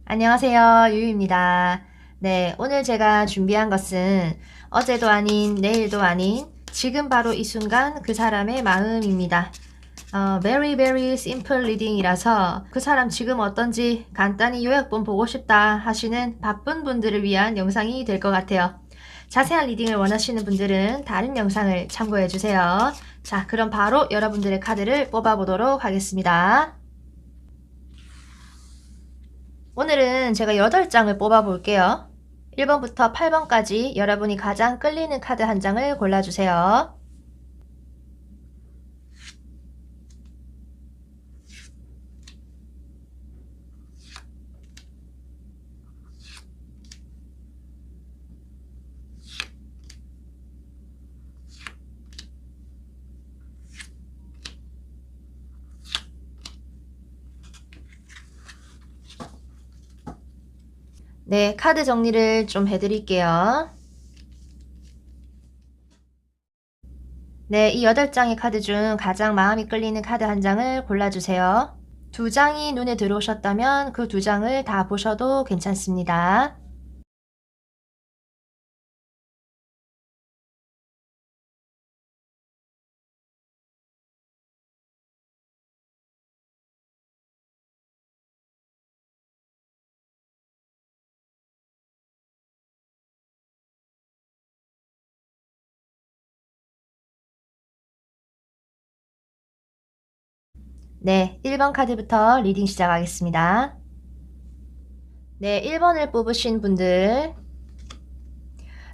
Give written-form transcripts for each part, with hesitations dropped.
안녕하세요. 유유입니다. 네, 오늘 제가 준비한 것은 어제도 아닌 내일도 아닌 지금 바로 이 순간 그 사람의 마음입니다. very very simple reading이라서 그 사람 지금 어떤지 간단히 요약본 보고 싶다 하시는 바쁜 분들을 위한 영상이 될 것 같아요. 자세한 리딩을 원하시는 분들은 다른 영상을 참고해 주세요. 자, 그럼 바로 여러분들의 카드를 뽑아 보도록 하겠습니다. 오늘은 제가 8장을 뽑아 볼게요. 1번부터 8번까지 여러분이 가장 끌리는 카드 한 장을 골라주세요. 네, 카드 정리를 좀 해드릴게요. 네, 이 8장의 카드 중 가장 마음이 끌리는 카드 한 장을 골라주세요. 2장이 눈에 들어오셨다면 그 2장을 다 보셔도 괜찮습니다. 네, 1번 카드부터 리딩 시작하겠습니다. 네, 1번을 뽑으신 분들,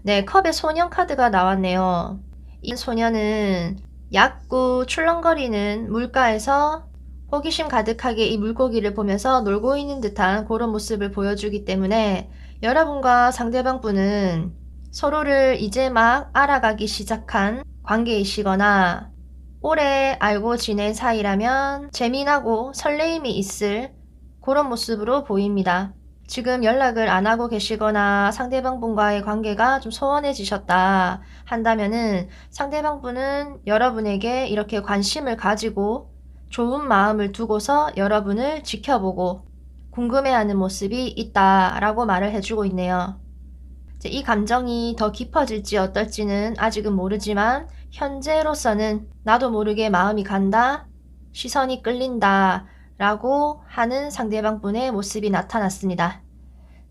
네, 컵의 소년 카드가 나왔네요. 이 소년은 얕고 출렁거리는 물가에서 호기심 가득하게 이 물고기를 보면서 놀고 있는 듯한 그런 모습을 보여주기 때문에 여러분과 상대방 분은 서로를 이제 막 알아가기 시작한 관계이시거나 오래 알고 지낸 사이라면 재미나고 설레임이 있을 그런 모습으로 보입니다. 지금 연락을 안 하고 계시거나 상대방 분과의 관계가 좀 소원해지셨다 한다면은 상대방 분은 여러분에게 이렇게 관심을 가지고 좋은 마음을 두고서 여러분을 지켜보고 궁금해하는 모습이 있다라고 말을 해주고 있네요. 이 감정이 더 깊어질지 어떨지는 아직은 모르지만 현재로서는 나도 모르게 마음이 간다, 시선이 끌린다 라고 하는 상대방 분의 모습이 나타났습니다.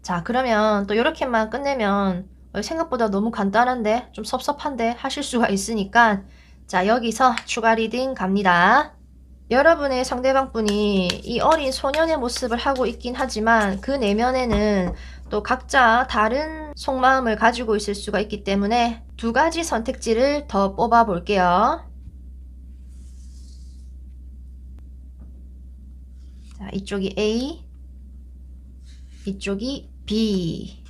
자, 그러면 또 이렇게만 끝내면 생각보다 너무 간단한데 좀 섭섭한데 하실 수가 있으니까 자, 여기서 추가 리딩 갑니다. 여러분의 상대방 분이 이 어린 소년의 모습을 하고 있긴 하지만 그 내면에는 또 각자 다른 속마음을 가지고 있을 수가 있기 때문에 2가지 선택지를 더 뽑아 볼게요. 자, 이쪽이 A, 이쪽이 B.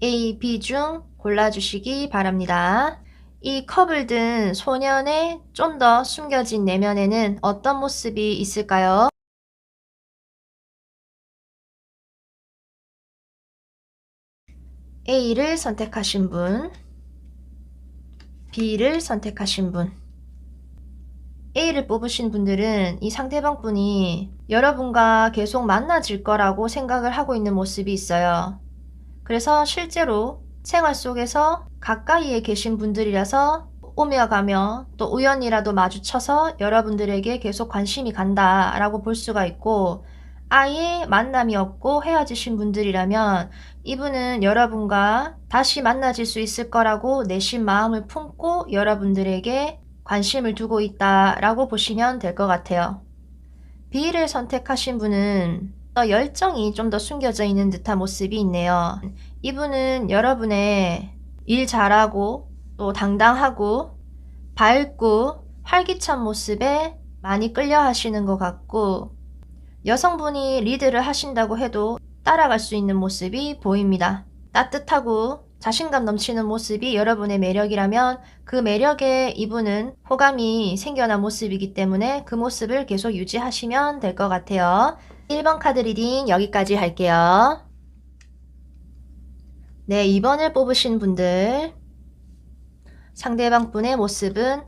A, B 중 골라주시기 바랍니다. 이 컵을 든 소년의 좀 더 숨겨진 내면에는 어떤 모습이 있을까요? A를 선택하신 분, B를 선택하신 분. A를 뽑으신 분들은 이 상대방 분이 여러분과 계속 만나질 거라고 생각을 하고 있는 모습이 있어요. 그래서 실제로 생활 속에서 가까이에 계신 분들이라서 오며 가며 또 우연이라도 마주쳐서 여러분들에게 계속 관심이 간다 라고 볼 수가 있고, 아예 만남이 없고 헤어지신 분들이라면 이분은 여러분과 다시 만나질 수 있을 거라고 내심 마음을 품고 여러분들에게 관심을 두고 있다 라고 보시면 될 것 같아요. B를 선택하신 분은 열정이 좀 더 숨겨져 있는 듯한 모습이 있네요. 이분은 여러분의 일 잘하고 또 당당하고 밝고 활기찬 모습에 많이 끌려 하시는 것 같고, 여성분이 리드를 하신다고 해도 따라갈 수 있는 모습이 보입니다. 따뜻하고 자신감 넘치는 모습이 여러분의 매력이라면 그 매력에 이분은 호감이 생겨난 모습이기 때문에 그 모습을 계속 유지하시면 될 것 같아요. 1번 카드 리딩 여기까지 할게요. 네, 2번을 뽑으신 분들, 상대방 분의 모습은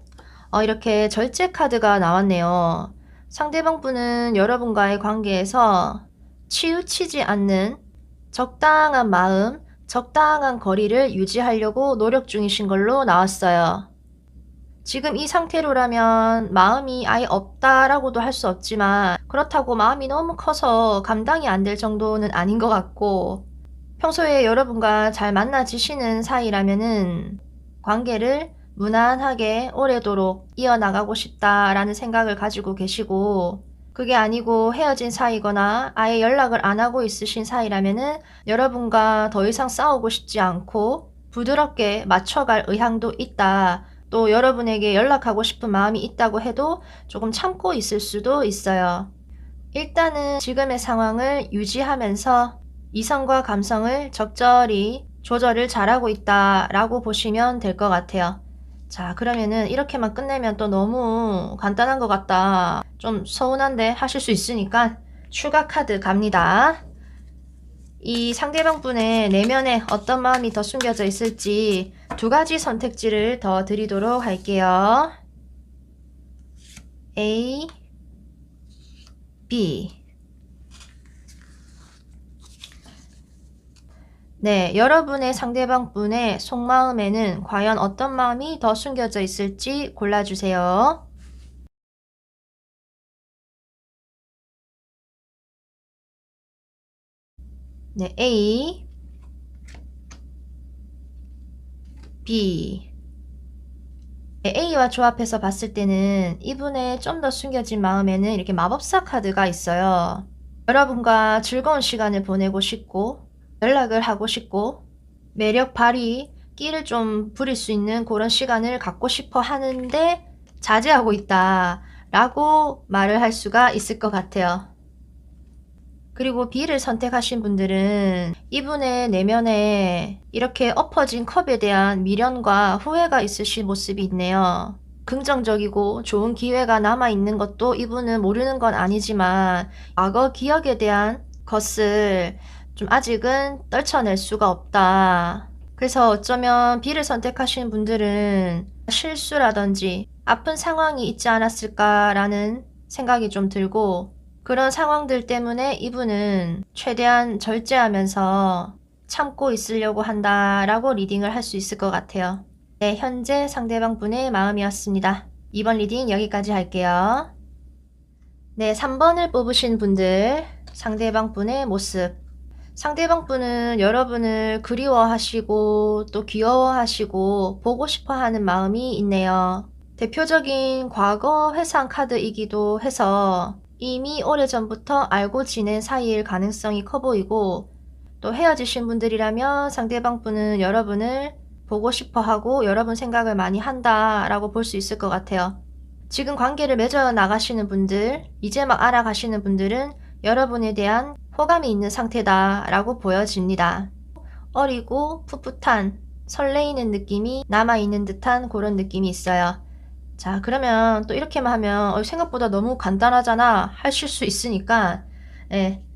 이렇게 절제 카드가 나왔네요. 상대방 분은 여러분과의 관계에서 치우치지 않는 적당한 마음, 적당한 거리를 유지하려고 노력 중이신 걸로 나왔어요. 지금 이 상태로라면 마음이 아예 없다라고도 할 수 없지만 그렇다고 마음이 너무 커서 감당이 안 될 정도는 아닌 것 같고, 평소에 여러분과 잘 만나지시는 사이라면은 관계를 무난하게 오래도록 이어나가고 싶다라는 생각을 가지고 계시고, 그게 아니고 헤어진 사이거나 아예 연락을 안 하고 있으신 사이라면은 여러분과 더 이상 싸우고 싶지 않고 부드럽게 맞춰갈 의향도 있다. 또 여러분에게 연락하고 싶은 마음이 있다고 해도 조금 참고 있을 수도 있어요. 일단은 지금의 상황을 유지하면서 이성과 감성을 적절히 조절을 잘하고 있다라고 보시면 될 것 같아요. 자, 그러면은 이렇게만 끝내면 또 너무 간단한 것 같다, 좀 서운한데 하실 수 있으니까 추가 카드 갑니다. 이 상대방 분의 내면에 어떤 마음이 더 숨겨져 있을지 두 가지 선택지를 더 드리도록 할게요. A, B. 네, 여러분의 상대방 분의 속마음에는 과연 어떤 마음이 더 숨겨져 있을지 골라주세요. 네, A, B. 네, A와 조합해서 봤을 때는 이분의 좀 더 숨겨진 마음에는 이렇게 마법사 카드가 있어요. 여러분과 즐거운 시간을 보내고 싶고 연락을 하고 싶고 매력 발휘, 끼를 좀 부릴 수 있는 그런 시간을 갖고 싶어 하는데 자제하고 있다 라고 말을 할 수가 있을 것 같아요. 그리고 B를 선택하신 분들은 이분의 내면에 이렇게 엎어진 컵에 대한 미련과 후회가 있으신 모습이 있네요. 긍정적이고 좋은 기회가 남아있는 것도 이분은 모르는 건 아니지만 과거 기억에 대한 것을 좀 아직은 떨쳐낼 수가 없다. 그래서 어쩌면 B를 선택하신 분들은 실수라든지 아픈 상황이 있지 않았을까라는 생각이 좀 들고, 그런 상황들 때문에 이분은 최대한 절제하면서 참고 있으려고 한다라고 리딩을 할 수 있을 것 같아요. 네, 현재 상대방 분의 마음이었습니다. 이번 리딩 여기까지 할게요. 네, 3번을 뽑으신 분들, 상대방 분의 모습. 상대방 분은 여러분을 그리워하시고 또 귀여워하시고 보고 싶어 하는 마음이 있네요. 대표적인 과거 회상 카드이기도 해서 이미 오래전부터 알고 지낸 사이일 가능성이 커 보이고, 또 헤어지신 분들이라면 상대방 분은 여러분을 보고 싶어 하고 여러분 생각을 많이 한다라고 볼 수 있을 것 같아요. 지금 관계를 맺어 나가시는 분들, 이제 막 알아가시는 분들은 여러분에 대한 호감이 있는 상태다라고 보여집니다. 어리고 풋풋한 설레이는 느낌이 남아있는 듯한 그런 느낌이 있어요. 자, 그러면 또 이렇게만 하면 생각보다 너무 간단하잖아 하실 수 있으니까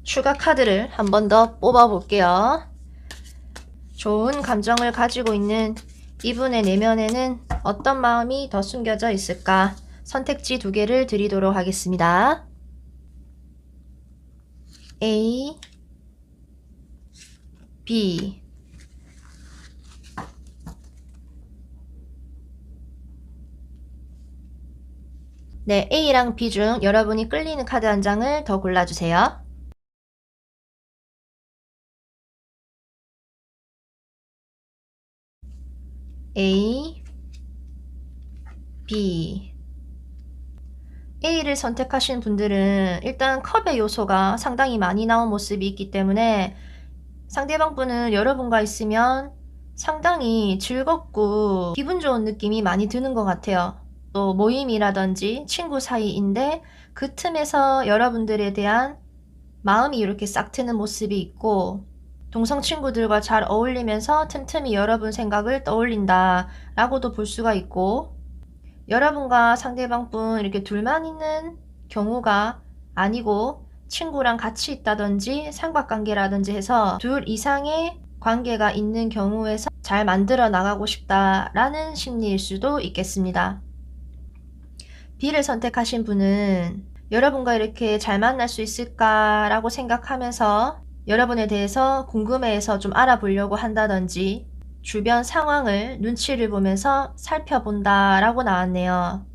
추가 카드를 한 번 더 뽑아 볼게요. 좋은 감정을 가지고 있는 이분의 내면에는 어떤 마음이 더 숨겨져 있을까? 선택지 두 개를 드리도록 하겠습니다. A, B. 네, A랑 B 중 여러분이 끌리는 카드 한 장을 더 골라주세요. A, B. A를 선택하신 분들은 일단 컵의 요소가 상당히 많이 나온 모습이 있기 때문에 상대방 분은 여러분과 있으면 상당히 즐겁고 기분 좋은 느낌이 많이 드는 것 같아요. 또 모임이라든지 친구 사이인데 그 틈에서 여러분들에 대한 마음이 이렇게 싹 트는 모습이 있고, 동성 친구들과 잘 어울리면서 틈틈이 여러분 생각을 떠올린다 라고도 볼 수가 있고, 여러분과 상대방 분 이렇게 둘만 있는 경우가 아니고 친구랑 같이 있다든지 삼각관계라든지 해서 둘 이상의 관계가 있는 경우에서 잘 만들어 나가고 싶다라는 심리일 수도 있겠습니다. B를 선택하신 분은 여러분과 이렇게 잘 만날 수 있을까라고 생각하면서 여러분에 대해서 궁금해해서 좀 알아보려고 한다든지 주변 상황을 눈치를 보면서 살펴본다 라고 나왔네요.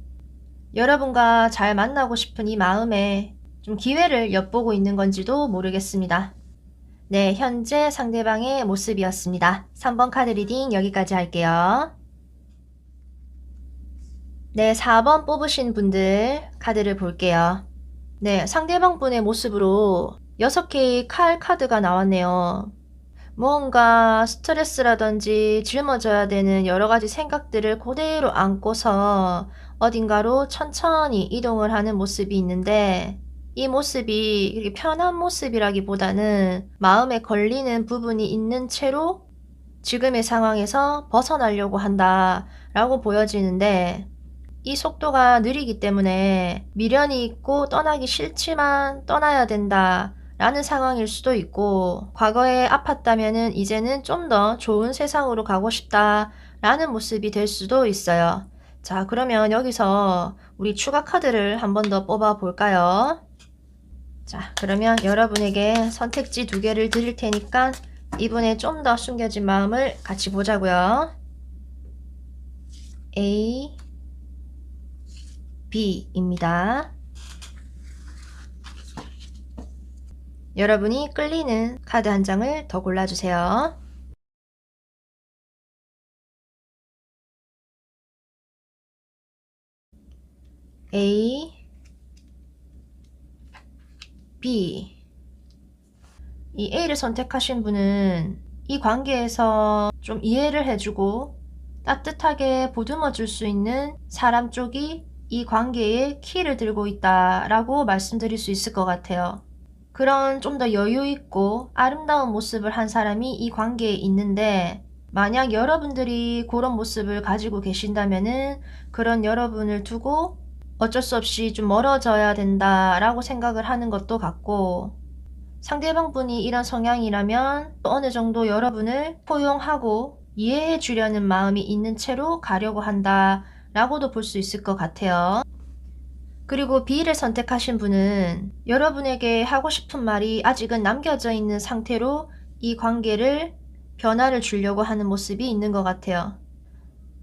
여러분과 잘 만나고 싶은 이 마음에 좀 기회를 엿보고 있는 건지도 모르겠습니다. 네, 현재 상대방의 모습이었습니다. 3번 카드 리딩 여기까지 할게요. 네, 4번 뽑으신 분들 카드를 볼게요. 네, 상대방 분의 모습으로 6개의 칼 카드가 나왔네요. 무언가 스트레스라든지 짊어져야 되는 여러 가지 생각들을 그대로 안고서 어딘가로 천천히 이동을 하는 모습이 있는데 이 모습이 이렇게 편한 모습이라기보다는 마음에 걸리는 부분이 있는 채로 지금의 상황에서 벗어나려고 한다라고 보여지는데 이 속도가 느리기 때문에 미련이 있고 떠나기 싫지만 떠나야 된다 라는 상황일 수도 있고 과거에 아팠다면은 이제는 좀 더 좋은 세상으로 가고 싶다 라는 모습이 될 수도 있어요. 자, 그러면 여기서 우리 추가 카드를 한 번 더 뽑아 볼까요? 자, 그러면 여러분에게 선택지 2개를 드릴 테니까 이분의 좀 더 숨겨진 마음을 같이 보자고요. A, B입니다. 여러분이 끌리는 카드 한 장을 더 골라주세요. A, B. 이 A를 선택하신 분은 이 관계에서 좀 이해를 해주고 따뜻하게 보듬어 줄 수 있는 사람 쪽이 이 관계의 키를 들고 있다라고 말씀드릴 수 있을 것 같아요. 그런 좀 더 여유 있고 아름다운 모습을 한 사람이 이 관계에 있는데 만약 여러분들이 그런 모습을 가지고 계신다면은 그런 여러분을 두고 어쩔 수 없이 좀 멀어져야 된다라고 생각을 하는 것도 같고 상대방 분이 이런 성향이라면 어느 정도 여러분을 포용하고 이해해 주려는 마음이 있는 채로 가려고 한다 라고도 볼 수 있을 것 같아요. 그리고 B를 선택하신 분은 여러분에게 하고 싶은 말이 아직은 남겨져 있는 상태로 이 관계를 변화를 주려고 하는 모습이 있는 것 같아요.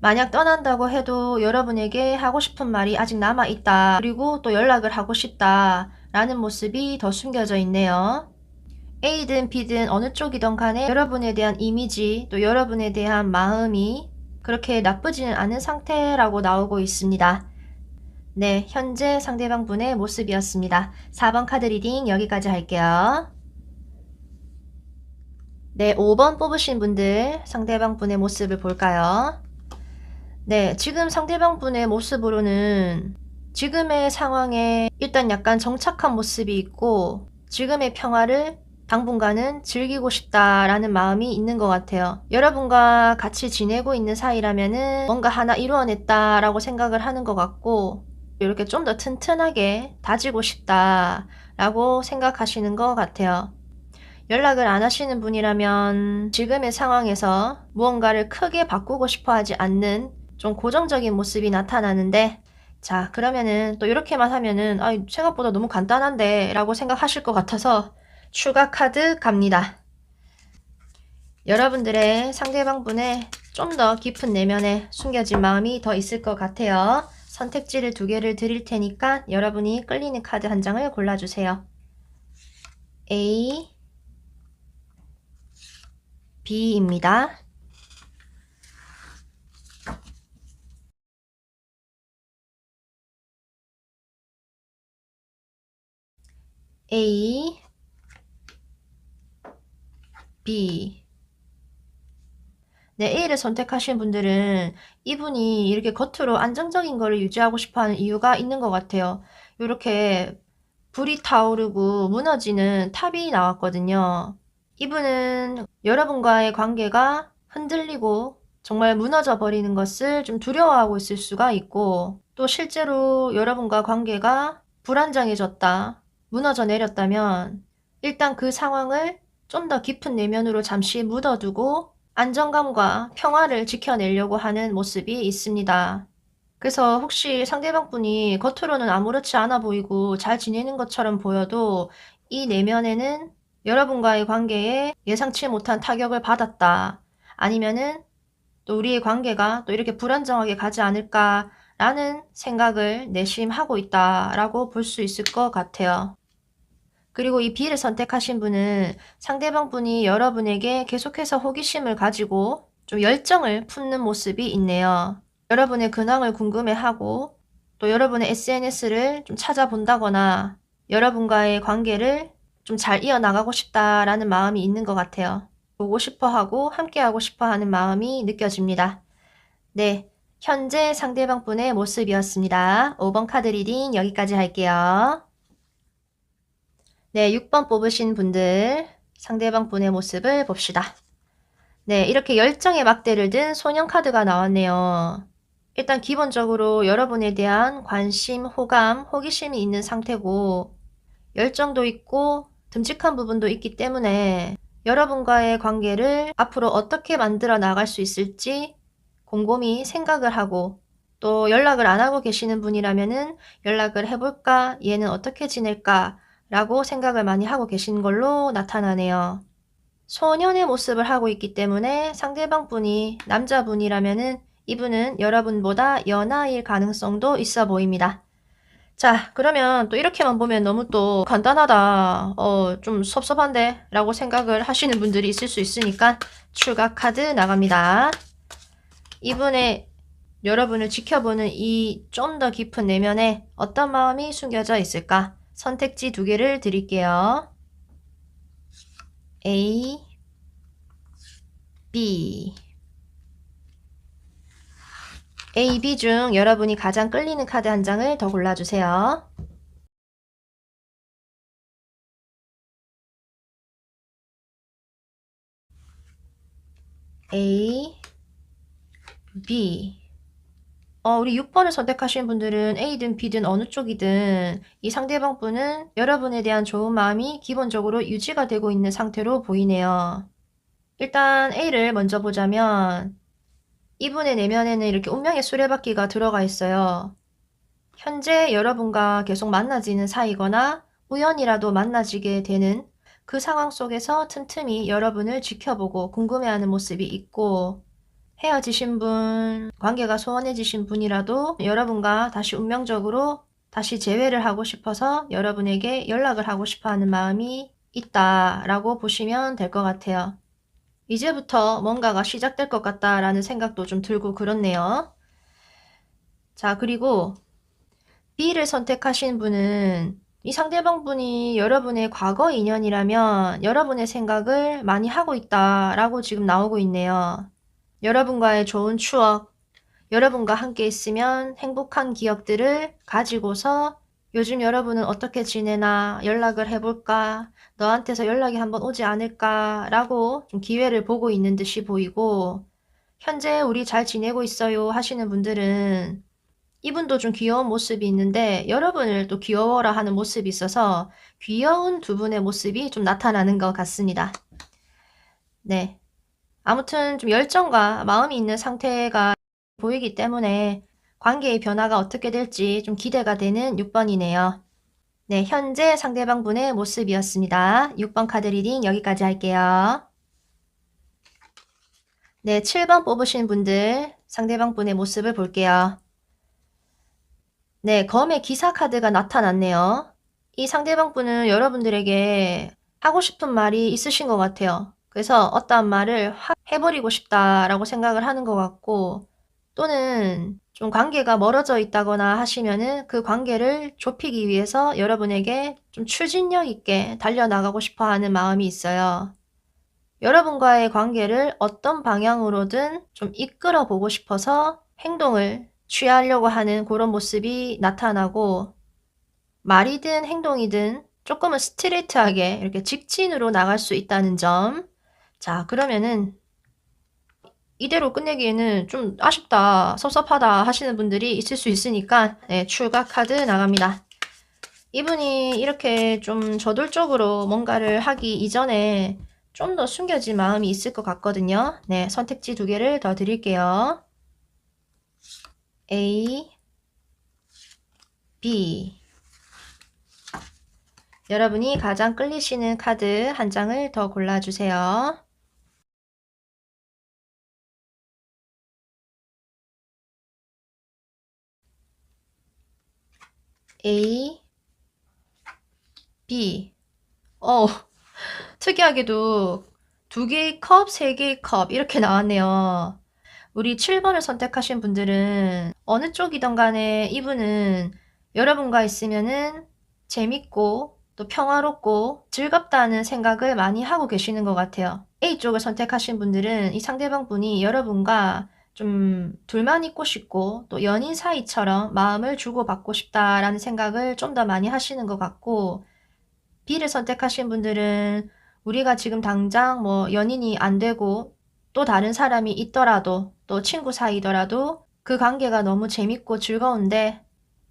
만약 떠난다고 해도 여러분에게 하고 싶은 말이 아직 남아있다. 그리고 또 연락을 하고 싶다. 라는 모습이 더 숨겨져 있네요. A든 B든 어느 쪽이든 간에 여러분에 대한 이미지 또 여러분에 대한 마음이 그렇게 나쁘지는 않은 상태라고 나오고 있습니다. 네, 현재 상대방 분의 모습이었습니다. 4번 카드 리딩 여기까지 할게요. 네, 5번 뽑으신 분들 상대방 분의 모습을 볼까요? 네, 지금 상대방 분의 모습으로는 지금의 상황에 일단 약간 정착한 모습이 있고 지금의 평화를 당분간은 즐기고 싶다라는 마음이 있는 것 같아요. 여러분과 같이 지내고 있는 사이라면은 뭔가 하나 이루어냈다라고 생각을 하는 것 같고 이렇게 좀 더 튼튼하게 다지고 싶다라고 생각하시는 것 같아요. 연락을 안 하시는 분이라면 지금의 상황에서 무언가를 크게 바꾸고 싶어 하지 않는 좀 고정적인 모습이 나타나는데 자, 그러면은 또 이렇게만 하면은 생각보다 너무 간단한데 라고 생각하실 것 같아서 추가 카드 갑니다. 여러분들의 상대방 분의 좀 더 깊은 내면에 숨겨진 마음이 더 있을 것 같아요. 선택지를 2개를 드릴 테니까 여러분이 끌리는 카드 한 장을 골라주세요. A, B입니다. A, B. 네, A를 선택하신 분들은 이분이 이렇게 겉으로 안정적인 거를 유지하고 싶어 하는 이유가 있는 것 같아요. 이렇게 불이 타오르고 무너지는 탑이 나왔거든요. 이분은 여러분과의 관계가 흔들리고 정말 무너져 버리는 것을 좀 두려워하고 있을 수가 있고 또 실제로 여러분과 관계가 불안정해졌다, 무너져 내렸다면 일단 그 상황을 좀 더 깊은 내면으로 잠시 묻어두고 안정감과 평화를 지켜내려고 하는 모습이 있습니다. 그래서 혹시 상대방 분이 겉으로는 아무렇지 않아 보이고 잘 지내는 것처럼 보여도 이 내면에는 여러분과의 관계에 예상치 못한 타격을 받았다. 아니면은 또 우리의 관계가 또 이렇게 불안정하게 가지 않을까라는 생각을 내심하고 있다라고 볼 수 있을 것 같아요. 그리고 이 B를 선택하신 분은 상대방 분이 여러분에게 계속해서 호기심을 가지고 좀 열정을 품는 모습이 있네요. 여러분의 근황을 궁금해하고 또 여러분의 SNS를 좀 찾아본다거나 여러분과의 관계를 좀 잘 이어나가고 싶다라는 마음이 있는 것 같아요. 보고 싶어 하고 함께하고 싶어 하는 마음이 느껴집니다. 네, 현재 상대방 분의 모습이었습니다. 5번 카드 리딩 여기까지 할게요. 네, 6번 뽑으신 분들 상대방 분의 모습을 봅시다. 네, 이렇게 열정의 막대를 든 소년 카드가 나왔네요. 일단 기본적으로 여러분에 대한 관심, 호감, 호기심이 있는 상태고 열정도 있고 듬직한 부분도 있기 때문에 여러분과의 관계를 앞으로 어떻게 만들어 나갈 수 있을지 곰곰이 생각을 하고 또 연락을 안 하고 계시는 분이라면은 연락을 해볼까? 얘는 어떻게 지낼까? 라고 생각을 많이 하고 계신 걸로 나타나네요. 소년의 모습을 하고 있기 때문에 상대방 분이 남자분이라면은 이분은 여러분보다 연하일 가능성도 있어 보입니다. 자, 그러면 또 이렇게만 보면 너무 또 간단하다. 좀 섭섭한데? 라고 생각을 하시는 분들이 있을 수 있으니까 추가 카드 나갑니다. 이분의 여러분을 지켜보는 이 좀 더 깊은 내면에 어떤 마음이 숨겨져 있을까? 선택지 2개를 드릴게요. A, B. A, B 중 여러분이 가장 끌리는 카드 한 장을 더 골라주세요. A, B. 우리 6번을 선택하신 분들은 A든 B든 어느 쪽이든 이 상대방 분은 여러분에 대한 좋은 마음이 기본적으로 유지가 되고 있는 상태로 보이네요. 일단 A를 먼저 보자면 이분의 내면에는 이렇게 운명의 수레바퀴가 들어가 있어요. 현재 여러분과 계속 만나지는 사이거나 우연이라도 만나지게 되는 그 상황 속에서 틈틈이 여러분을 지켜보고 궁금해하는 모습이 있고 헤어지신 분, 관계가 소원해지신 분이라도 여러분과 다시 운명적으로 다시 재회를 하고 싶어서 여러분에게 연락을 하고 싶어 하는 마음이 있다라고 보시면 될 것 같아요. 이제부터 뭔가가 시작될 것 같다라는 생각도 좀 들고 그렇네요. 자, 그리고 B를 선택하신 분은 이 상대방 분이 여러분의 과거 인연이라면 여러분의 생각을 많이 하고 있다라고 지금 나오고 있네요. 여러분과의 좋은 추억, 여러분과 함께 있으면 행복한 기억들을 가지고서 요즘 여러분은 어떻게 지내나 연락을 해볼까? 너한테서 연락이 한번 오지 않을까? 라고 좀 기회를 보고 있는 듯이 보이고 현재 우리 잘 지내고 있어요 하시는 분들은 이분도 좀 귀여운 모습이 있는데 여러분을 또 귀여워라 하는 모습이 있어서 귀여운 두 분의 모습이 좀 나타나는 것 같습니다. 네. 아무튼 좀 열정과 마음이 있는 상태가 보이기 때문에 관계의 변화가 어떻게 될지 좀 기대가 되는 6번이네요. 네, 현재 상대방 분의 모습이었습니다. 6번 카드 리딩 여기까지 할게요. 네, 7번 뽑으신 분들 상대방 분의 모습을 볼게요. 네, 검의 기사 카드가 나타났네요. 이 상대방 분은 여러분들에게 하고 싶은 말이 있으신 것 같아요. 그래서 어떠한 말을 확 해버리고 싶다라고 생각을 하는 것 같고 또는 좀 관계가 멀어져 있다거나 하시면은 그 관계를 좁히기 위해서 여러분에게 좀 추진력 있게 달려나가고 싶어 하는 마음이 있어요. 여러분과의 관계를 어떤 방향으로든 좀 이끌어 보고 싶어서 행동을 취하려고 하는 그런 모습이 나타나고 말이든 행동이든 조금은 스트레이트하게 이렇게 직진으로 나갈 수 있다는 점. 자, 그러면은 이대로 끝내기에는 좀 아쉽다, 섭섭하다 하시는 분들이 있을 수 있으니까 네, 추가 카드 나갑니다. 이분이 이렇게 좀 저돌적으로 뭔가를 하기 이전에 좀 더 숨겨진 마음이 있을 것 같거든요. 네, 선택지 2개를 더 드릴게요. A, B. 여러분이 가장 끌리시는 카드 한 장을 더 골라주세요. A, B. 특이하게도 2개의 컵, 3개의 컵 이렇게 나왔네요. 우리 7번을 선택하신 분들은 어느 쪽이든 간에 이분은 여러분과 있으면은 재밌고 또 평화롭고 즐겁다는 생각을 많이 하고 계시는 것 같아요. A쪽을 선택하신 분들은 이 상대방 분이 여러분과 좀 둘만 있고 싶고 또 연인 사이처럼 마음을 주고받고 싶다라는 생각을 좀 더 많이 하시는 것 같고, B를 선택하신 분들은 우리가 지금 당장 뭐 연인이 안 되고 또 다른 사람이 있더라도 또 친구 사이더라도 그 관계가 너무 재밌고 즐거운데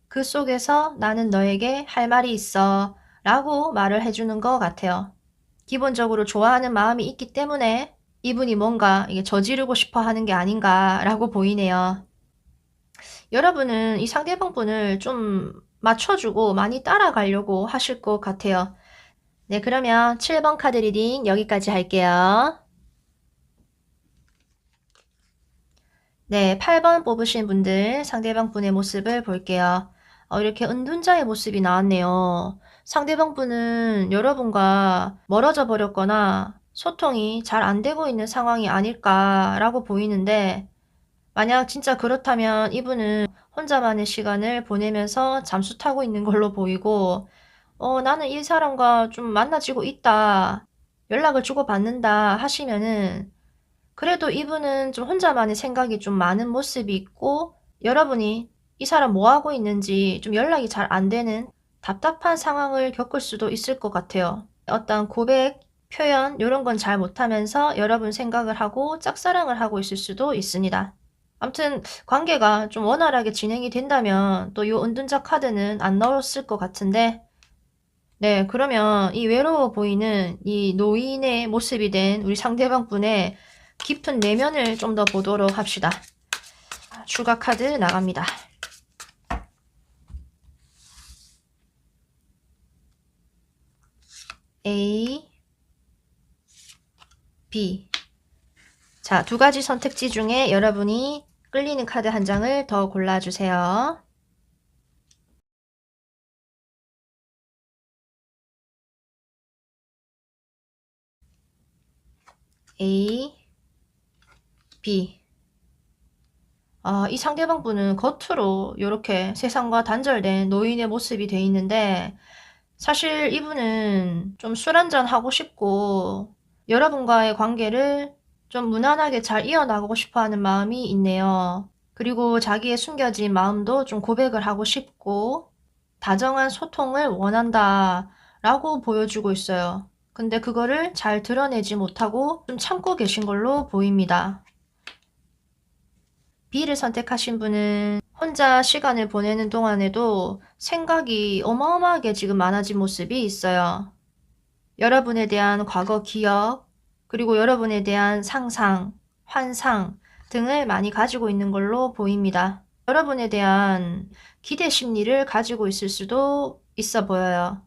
그 속에서 나는 너에게 할 말이 있어 라고 말을 해주는 것 같아요. 기본적으로 좋아하는 마음이 있기 때문에 이분이 뭔가 이게 저지르고 싶어 하는 게 아닌가 라고 보이네요. 여러분은 이 상대방 분을 좀 맞춰주고 많이 따라가려고 하실 것 같아요. 네, 그러면 7번 카드 리딩 여기까지 할게요. 네, 8번 뽑으신 분들 상대방 분의 모습을 볼게요. 이렇게 은둔자의 모습이 나왔네요. 상대방 분은 여러분과 멀어져 버렸거나 소통이 잘 안 되고 있는 상황이 아닐까라고 보이는데, 만약 진짜 그렇다면 이분은 혼자만의 시간을 보내면서 잠수 타고 있는 걸로 보이고, 나는 이 사람과 좀 만나지고 있다, 연락을 주고받는다 하시면은 그래도 이분은 좀 혼자만의 생각이 좀 많은 모습이 있고, 여러분이 이 사람 뭐 하고 있는지 좀 연락이 잘 안 되는 답답한 상황을 겪을 수도 있을 것 같아요. 어떤 고백, 표현 이런 건 잘 못하면서 여러분 생각을 하고 짝사랑을 하고 있을 수도 있습니다. 아무튼 관계가 좀 원활하게 진행이 된다면 또 이 은둔자 카드는 안 나왔을 것 같은데, 네, 그러면 이 외로워 보이는 이 노인의 모습이 된 우리 상대방 분의 깊은 내면을 좀 더 보도록 합시다. 추가 카드 나갑니다. A, B. 자, 2가지 선택지 중에 여러분이 끌리는 카드 한 장을 더 골라주세요. A, B. 이 상대방 분은 겉으로 이렇게 세상과 단절된 노인의 모습이 돼 있는데, 사실 이분은 좀 술 한잔 하고 싶고 여러분과의 관계를 좀 무난하게 잘 이어나가고 싶어 하는 마음이 있네요. 그리고 자기의 숨겨진 마음도 좀 고백을 하고 싶고 다정한 소통을 원한다 라고 보여주고 있어요. 근데 그거를 잘 드러내지 못하고 좀 참고 계신 걸로 보입니다. B를 선택하신 분은 혼자 시간을 보내는 동안에도 생각이 어마어마하게 지금 많아진 모습이 있어요. 여러분에 대한 과거 기억, 그리고 여러분에 대한 상상, 환상 등을 많이 가지고 있는 걸로 보입니다. 여러분에 대한 기대 심리를 가지고 있을 수도 있어 보여요.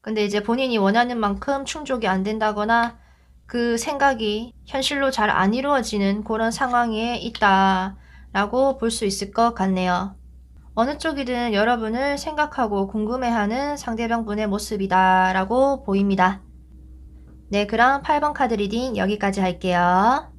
근데 이제 본인이 원하는 만큼 충족이 안 된다거나 그 생각이 현실로 잘 안 이루어지는 그런 상황에 있다 라고 볼 수 있을 것 같네요. 어느 쪽이든 여러분을 생각하고 궁금해하는 상대방분의 모습이다 라고 보입니다. 네, 그럼 8번 카드 리딩 여기까지 할게요.